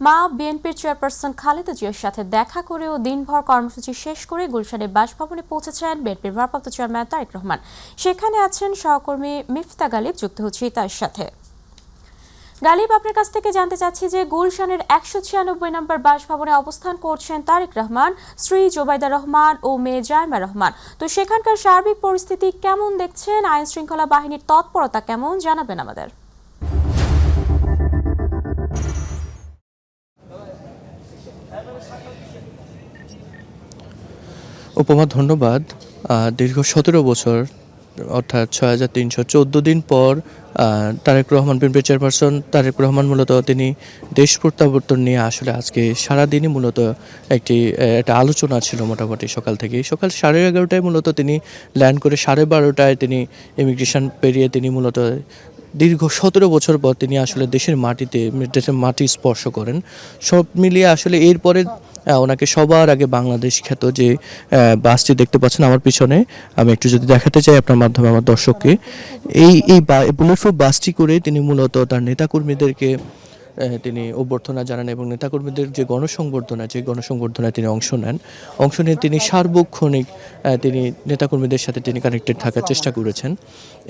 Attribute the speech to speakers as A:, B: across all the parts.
A: মা বিএনপির চেয়ারপারসন খালেদা জিয়ার সাথে দেখা করেও দিনভর কর্মসূচি শেষ করে গুলশানের বাসভবনে পৌঁছেছেন বিএনপির ভারপ্রাপ্ত চেয়ারম্যান তারেক রহমান। সেখানে আছেন সহকর্মী মিফতা গালিব। যুক্ত হচ্ছি তার সাথে। গালিব, আপনার কাছ থেকে জানতে চাচ্ছি যে গুলশানের 196 নম্বর বাসভবনে অবস্থান করছেন তারেক রহমান, স্ত্রী জোবাইদা রহমান ও মেয়ে জাইমা রহমান। তো সেখানকার সার্বিক পরিস্থিতি কেমন দেখছেন? আইন শৃঙ্খলা বাহিনীর তৎপরতা কেমন, জানাবেন আমাদের।
B: উপমা, ধন্যবাদ। দীর্ঘ 17 বছর অর্থাৎ 6314 দিন পর তারেক রহমান, বিএনপি চেয়ারপারসন তারেক রহমান মূলত তিনি দেশ প্রত্যাবর্তন নিয়ে আসলে আজকে সারাদিনই মূলত একটা আলোচনা ছিল। মোটামুটি সকাল 11:30টায় মূলত তিনি ল্যান্ড করে 12:30টায় তিনি ইমিগ্রেশন পেরিয়ে তিনি মূলত দীর্ঘ 17 বছর পর তিনি আসলে দেশের মাটি স্পর্শ করেন। সব মিলিয়ে আসলে এরপরে ওনাকে সবার আগে বাংলাদেশ খ্যাত যে বাসটি দেখতে পাচ্ছেন আমার পিছনে, আমি একটু যদি দেখাতে চাই আপনার মাধ্যমে আমার দর্শককে, এই বুলেট প্রুফ বাসটি করে তিনি মূলত তার নেতাকর্মীদেরকে তিনি অভ্যর্থনা জানান এবং নেতাকর্মীদের যে গণসংবর্ধনায় তিনি অংশ নিয়ে তিনি সার্বক্ষণিক তিনি নেতাকর্মীদের সাথে তিনি কানেক্টেড থাকার চেষ্টা করেছেন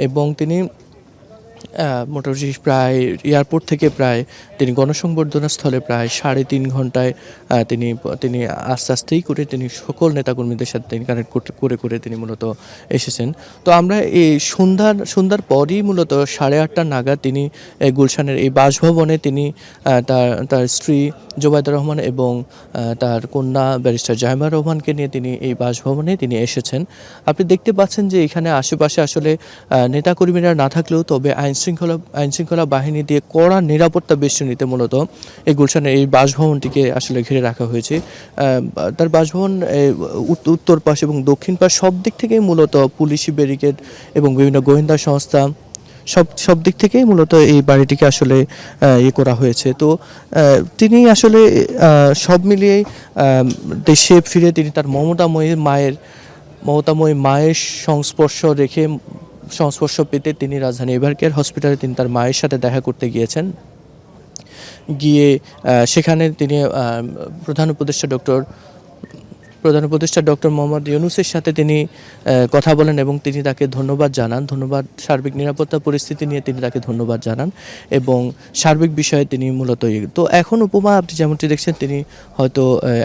B: এবং তিনি মোটামুটি প্রায় এয়ারপোর্ট থেকে তিনি গণসংবর্ধনা স্থলে প্রায় 3.5 ঘন্টায় তিনি আস্তে আস্তেই করে তিনি সকল নেতাকর্মীদের সাথে তিনি কানেক্ট করে তিনি মূলত এসেছেন। তো আমরা এই সন্ধ্যার পরই মূলত 8:30 নাগাদ তিনি গুলশানের এই বাসভবনে তিনি তার স্ত্রী জোবাইদা রহমান এবং তার কন্যা ব্যারিস্টার জাইমা রহমানকে নিয়ে তিনি এই বাসভবনে তিনি এসেছেন। আপনি দেখতে পাচ্ছেন যে এখানে আশেপাশে আসলে নেতাকর্মীরা না থাকলেও তবে আইন শৃঙ্খলা বাহিনী দিয়ে কড়া নিরাপত্তা বেষ্টনীতে মূলত এই গুলশানের এই বাসভবনটিকে আসলে ঘিরে রাখা হয়েছে। তার বাসভবন উত্তর পাশ এবং দক্ষিণ পাশ সব দিক থেকেই মূলত পুলিশি ব্যারিকেড এবং বিভিন্ন গোয়েন্দা সংস্থা সব দিক থেকেই মূলত এই বাড়িটিকে আসলে করা হয়েছে। তো তিনি আসলে সব মিলিয়ে দেশে ফিরে তিনি তার মমতাময়ী মায়ের সংস্পর্শ পেতে তিনি রাজধানী এভারকেয়ার হসপিটালে তিনি তার মায়ের সাথে দেখা করতে গিয়েছেন। সেখানে তিনি প্রধান উপদেষ্টা ডক্টর মোহাম্মদ ইউনূসের সাথে তিনি কথা বলেন এবং তিনি তাকে সার্বিক নিরাপত্তা পরিস্থিতি নিয়ে তিনি তাকে ধন্যবাদ জানান এবং সার্বিক বিষয়ে তিনি মূলত তো এখন উপমা আপনি যেমনটি দেখছেন তিনি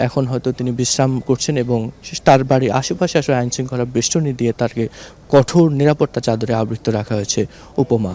B: এখন হয়তো তিনি বিশ্রাম করছেন এবং তার বাড়ির আশেপাশে আসলে আইনশৃঙ্খলা বেষ্টনী দিয়ে তাকে কঠোর নিরাপত্তা চাদরে আবৃত রাখা হয়েছে। উপমা।